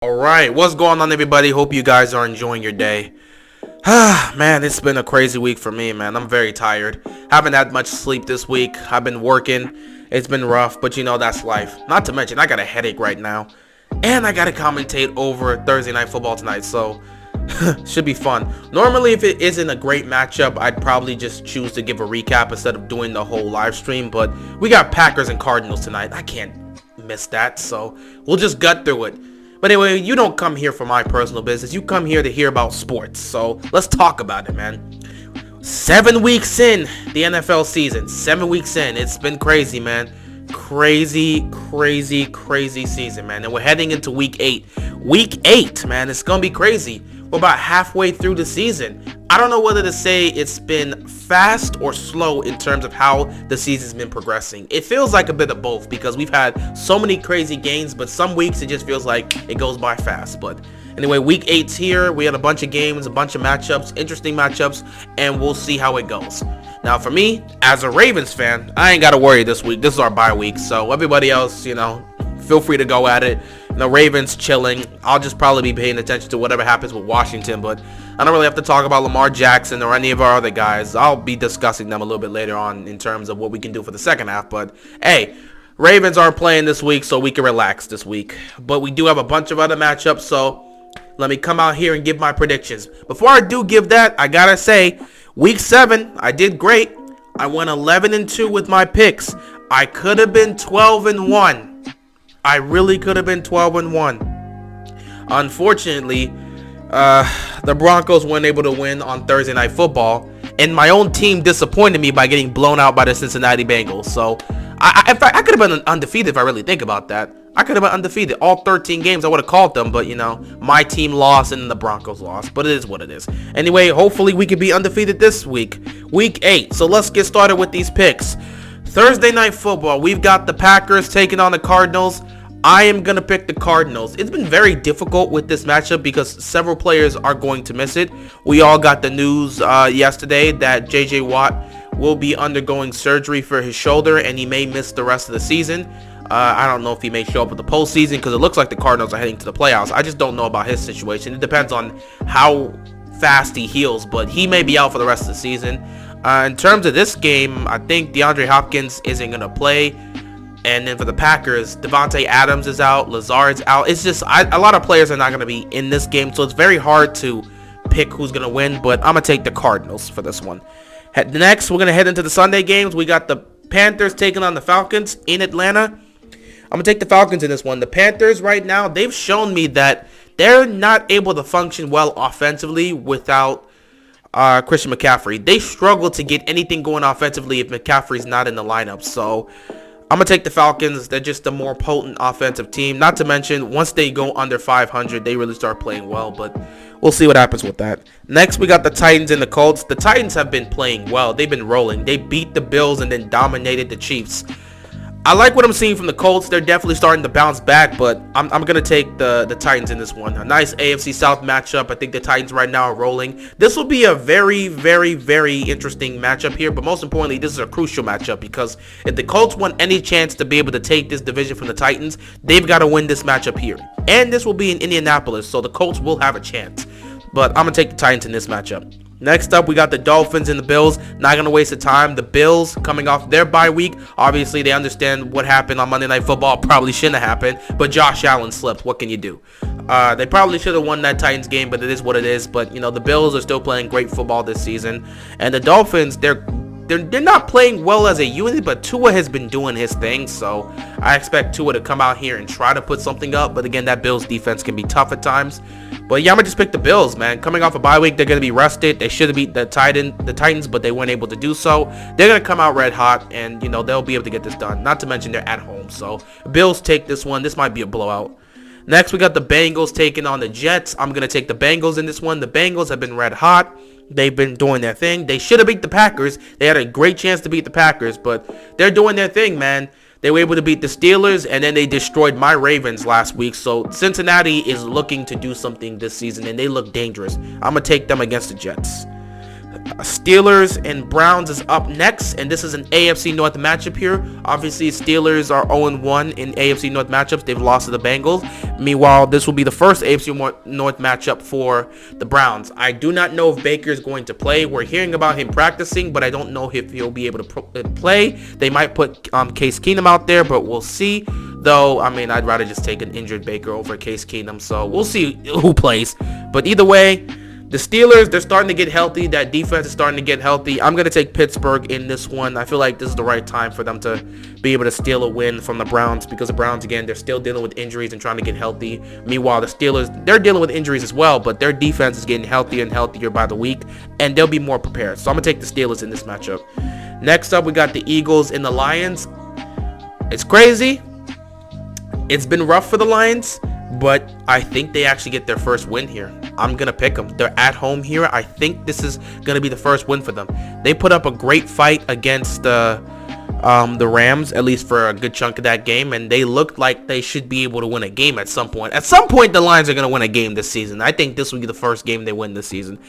Alright, what's going on, everybody? Hope you guys are enjoying your day. Man, it's been a crazy week for me, man. I'm very tired. Haven't had much sleep this week. I've been working. It's been rough, but that's life. Not to mention, I got a headache right now. And I gotta commentate over Thursday Night Football tonight, so should be fun. Normally, if it isn't a great matchup, I'd probably just choose to give a recap instead of doing the whole live stream, but we got Packers and Cardinals tonight. I can't miss that, so we'll just gut through it. But anyway, you don't come here for my personal business. You come here to hear about sports. So let's talk about it, man. 7 weeks in the NFL season. 7 weeks in. It's been crazy, man. Crazy season, man. And we're heading into week 8. Week 8, man. It's going to be crazy. We're about halfway through the season. I don't know whether to say it's been fast or slow in terms of how the season's been progressing. It feels like a bit of both because we've had so many crazy games, but some weeks it just feels like it goes by fast. But anyway, week 8's here. We had a bunch of games, a bunch of matchups, interesting matchups, and we'll see how it goes. Now, for me, as a Ravens fan, I ain't got to worry this week. This is our bye week, so everybody else, feel free to go at it. The Ravens chilling. I'll just probably be paying attention to whatever happens with Washington, but I don't really have to talk about Lamar Jackson or any of our other guys. I'll be discussing them a little bit later on in terms of what we can do for the second half, but hey, Ravens aren't playing this week, so we can relax this week. But we do have a bunch of other matchups, so let me come out here and give my predictions. Before I do give that, I gotta say, week 7, I did great. I went 11-2 with my picks. I could have been 12-1. I really could have been 12-1. Unfortunately, the Broncos weren't able to win on Thursday Night Football, and my own team disappointed me by getting blown out by the Cincinnati Bengals. So, in fact, I could have been undefeated if I really think about that. I could have been undefeated. All 13 games, I would have called them, but, my team lost and the Broncos lost. But it is what it is. Anyway, hopefully we can be undefeated this week. Week 8. So, let's get started with these picks. Thursday Night Football, we've got the Packers taking on the Cardinals. I am going to pick the Cardinals. It's been very difficult with this matchup because several players are going to miss it. We all got the news yesterday that J.J. Watt will be undergoing surgery for his shoulder and he may miss the rest of the season. I don't know if he may show up at the postseason because it looks like the Cardinals are heading to the playoffs. I just don't know about his situation. It depends on how fast he heals, but he may be out for the rest of the season. In terms of this game, I think DeAndre Hopkins isn't going to play. And then for the Packers, Devontae Adams is out, Lazard's out. It's just a lot of players are not going to be in this game, so it's very hard to pick who's going to win. But I'm going to take the Cardinals for this one. Next, we're going to head into the Sunday games. We got the Panthers taking on the Falcons in Atlanta. I'm going to take the Falcons in this one. The Panthers right now, they've shown me that they're not able to function well offensively without Christian McCaffrey. They struggle to get anything going offensively if McCaffrey's not in the lineup. So I'm going to take the Falcons. They're just a more potent offensive team. Not to mention, once they go under 500, they really start playing well. But we'll see what happens with that. Next, we got the Titans and the Colts. The Titans have been playing well. They've been rolling. They beat the Bills and then dominated the Chiefs. I like what I'm seeing from the Colts. They're definitely starting to bounce back, but I'm going to take the Titans in this one. A nice AFC South matchup. I think the Titans right now are rolling. This will be a very interesting matchup here, but most importantly, this is a crucial matchup because if the Colts want any chance to be able to take this division from the Titans, they've got to win this matchup here. And this will be in Indianapolis, so the Colts will have a chance. But I'm going to take the Titans in this matchup. Next up, we got the Dolphins and the Bills. Not going to waste the time. The Bills coming off their bye week. Obviously, they understand what happened on Monday Night Football. Probably shouldn't have happened, but Josh Allen slipped. What can you do? They probably should have won that Titans game, but it is what it is. But, the Bills are still playing great football this season. And the Dolphins, they're not playing well as a unit, but Tua has been doing his thing, so I expect Tua to come out here and try to put something up, but again, that Bills defense can be tough at times. But yeah, I'm going to just pick the Bills, man. Coming off a bye week, they're going to be rested. They should have beat the Titans, but they weren't able to do so. They're going to come out red hot, and, they'll be able to get this done. Not to mention they're at home, so Bills take this one. This might be a blowout. Next, we got the Bengals taking on the Jets. I'm going to take the Bengals in this one. The Bengals have been red hot. They've been doing their thing. They should have beat the Packers. They had a great chance to beat the Packers, but they're doing their thing, man. They were able to beat the Steelers, and then they destroyed my Ravens last week. So Cincinnati is looking to do something this season, and they look dangerous. I'm going to take them against the Jets. Steelers and Browns is up next, and this is an AFC North matchup here. Obviously, Steelers are 0-1 in AFC North matchups. They've lost to the Bengals. Meanwhile, this will be the first AFC North matchup for the Browns. I do not know if Baker is going to play. We're hearing about him practicing, but I don't know if he'll be able to play. They might put Case Keenum out there, but we'll see. Though, I mean, I'd rather just take an injured Baker over Case Keenum, so we'll see who plays. But either way, the Steelers, they're starting to get healthy. That defense is starting to get healthy. I'm going to take Pittsburgh in this one. I feel like this is the right time for them to be able to steal a win from the Browns, because the Browns, again, they're still dealing with injuries and trying to get healthy. Meanwhile, the Steelers, they're dealing with injuries as well, but their defense is getting healthier and healthier by the week, and they'll be more prepared. So I'm going to take the Steelers in this matchup. Next up, we got the Eagles and the Lions. It's crazy. It's been rough for the Lions, but I think they actually get their first win here. I'm going to pick them. They're at home here. I think this is going to be the first win for them. They put up a great fight against the Rams, at least for a good chunk of that game, and they looked like they should be able to win a game at some point. At some point, the Lions are going to win a game this season. I think this will be the first game they win this season.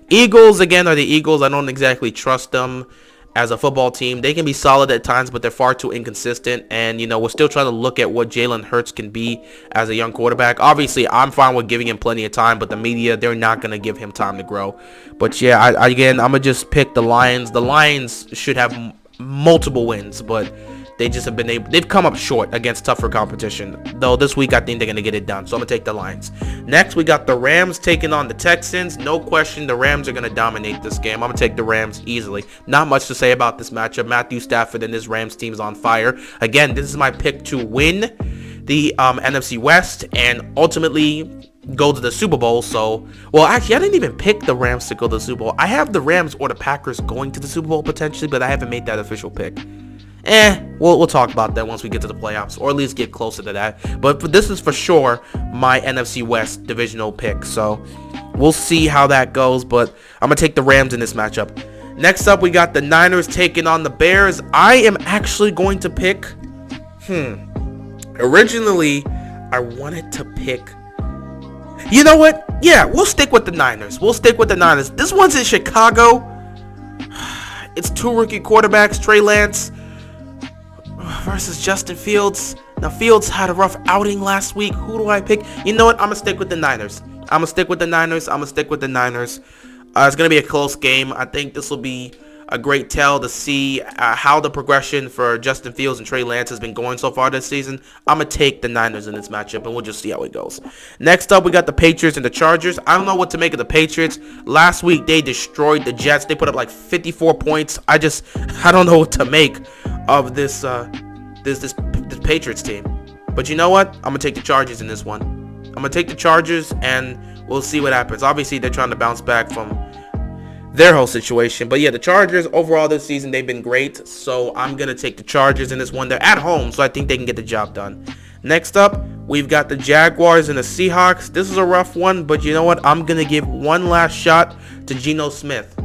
Eagles, again, are the Eagles. I don't exactly trust them as a football team. They can be solid at times, but they're far too inconsistent. And, you know, we're still trying to look at what Jalen Hurts can be as a young quarterback. Obviously, I'm fine with giving him plenty of time, but the media, they're not going to give him time to grow. But, yeah, again, I'm going to just pick the Lions. The Lions should have multiple wins, but they just have they've come up short against tougher competition. Though this week, I think they're going to get it done. So I'm going to take the Lions. Next, we got the Rams taking on the Texans. No question, the Rams are going to dominate this game. I'm going to take the Rams easily. Not much to say about this matchup. Matthew Stafford and his Rams team is on fire. Again, this is my pick to win the NFC West and ultimately go to the Super Bowl. So, well, actually, I didn't even pick the Rams to go to the Super Bowl. I have the Rams or the Packers going to the Super Bowl potentially, but I haven't made that official pick. We'll talk about that once we get to the playoffs, or at least get closer to that. But this is for sure my NFC West divisional pick, so we'll see how that goes, but I'm going to take the Rams in this matchup. Next up, we got the Niners taking on the Bears. I am actually going to pick, originally, I wanted to pick, you know what? Yeah, we'll stick with the Niners. This one's in Chicago. It's two rookie quarterbacks, Trey Lance versus Justin Fields. Now, Fields had a rough outing last week. Who do I pick? You know what? I'm going to stick with the Niners. It's going to be a close game. I think this will be a great tell to see how the progression for Justin Fields and Trey Lance has been going so far this season. I'm going to take the Niners in this matchup, and we'll just see how it goes. Next up, we got the Patriots and the Chargers. I don't know what to make of the Patriots. Last week, they destroyed the Jets. They put up like 54 points. I don't know what to make of this Patriots team. But you know what? I'm going to take the Chargers in this one. I'm going to take the Chargers, and we'll see what happens. Obviously, they're trying to bounce back from their whole situation. But yeah, the Chargers overall this season, they've been great. So I'm going to take the Chargers in this one. They're at home, so I think they can get the job done. Next up, we've got the Jaguars and the Seahawks. This is a rough one, but you know what? I'm going to give one last shot to Geno Smith.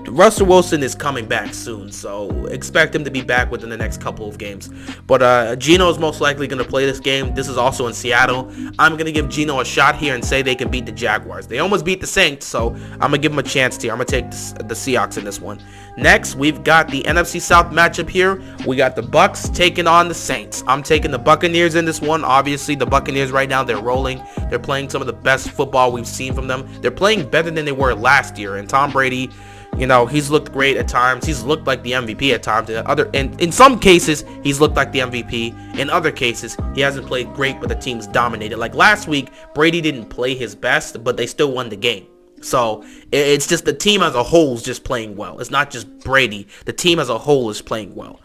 Russell Wilson is coming back soon, so expect him to be back within the next couple of games. But Geno is most likely going to play this game. This is also in Seattle. I'm going to give Geno a shot here and say they can beat the Jaguars. They almost beat the Saints, so I'm going to give them a chance here. I'm going to take the Seahawks in this one. Next, we've got the NFC South matchup here. We got the Bucs taking on the Saints. I'm taking the Buccaneers in this one. Obviously, the Buccaneers right now, they're rolling. They're playing some of the best football we've seen from them. They're playing better than they were last year, and Tom Brady, you know, he's looked great at times. He's looked like the MVP at times. And in some cases, he's looked like the MVP. In other cases, he hasn't played great, but the team's dominated. Like last week, Brady didn't play his best, but they still won the game. So it's just the team as a whole is just playing well. It's not just Brady. The team as a whole is playing well.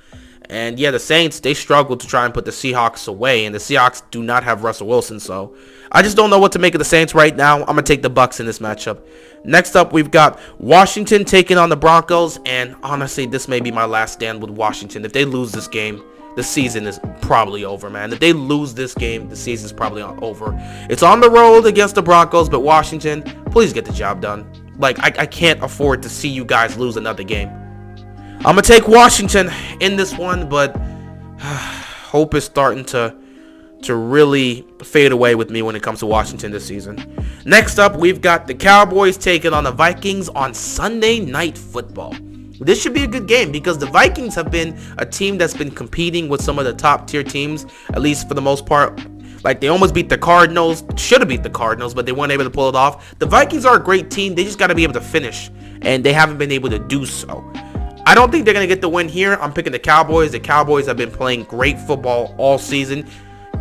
And yeah, the Saints, they struggled to try and put the Seahawks away, and the Seahawks do not have Russell Wilson, so I just don't know what to make of the Saints right now. I'm going to take the Bucs in this matchup. Next up, we've got Washington taking on the Broncos, and honestly, this may be my last stand with Washington. If they lose this game, the season is probably over, man. If they lose this game, the season's probably over. It's on the road against the Broncos, but Washington, please get the job done. Like, I can't afford to see you guys lose another game. I'm going to take Washington in this one, but hope is starting to to really fade away with me when it comes to Washington this season. Next up, we've got the Cowboys taking on the Vikings on Sunday Night Football. This should be a good game because the Vikings have been a team that's been competing with some of the top tier teams, at least for the most part. Like, they almost beat the Cardinals, should have beat the Cardinals, but they weren't able to pull it off. The Vikings are a great team. They just got to be able to finish, and they haven't been able to do so. I don't think they're going to get the win here. I'm picking the Cowboys. The Cowboys have been playing great football all season,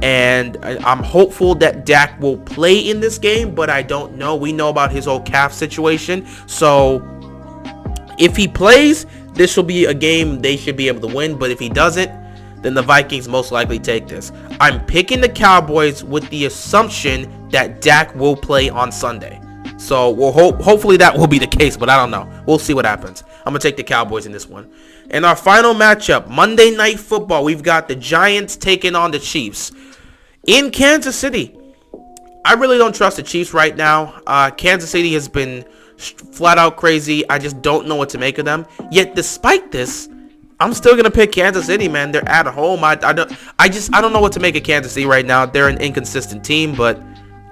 and I'm hopeful that Dak will play in this game, but I don't know. We know about his whole calf situation, so if he plays, this will be a game they should be able to win, but if he doesn't, then the Vikings most likely take this. I'm picking the Cowboys with the assumption that Dak will play on Sunday. So we'll hopefully that will be the case, but I don't know. We'll see what happens. I'm going to take the Cowboys in this one. In our final matchup, Monday Night Football, we've got the Giants taking on the Chiefs in Kansas City. I really don't trust the Chiefs right now. Kansas City has been flat out crazy. I just don't know what to make of them. Yet despite this, I'm still gonna pick Kansas City, man. They're at home. I don't know what to make of Kansas City right now. They're an inconsistent team, but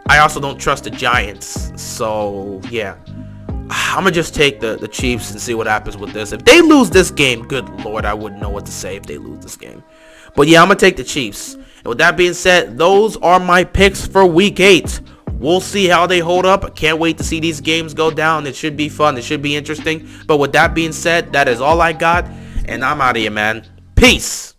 I also don't trust the Giants. So yeah, I'm gonna just take the Chiefs and see what happens with this. If they lose this game, good lord, I wouldn't know what to say if they lose this game. But yeah, I'm gonna take the Chiefs. And with that being said, those are my picks for Week 8. We'll see how they hold up. I can't wait to see these games go down. It should be fun. It should be interesting. But with that being said, that is all I got. And I'm out of here, man. Peace.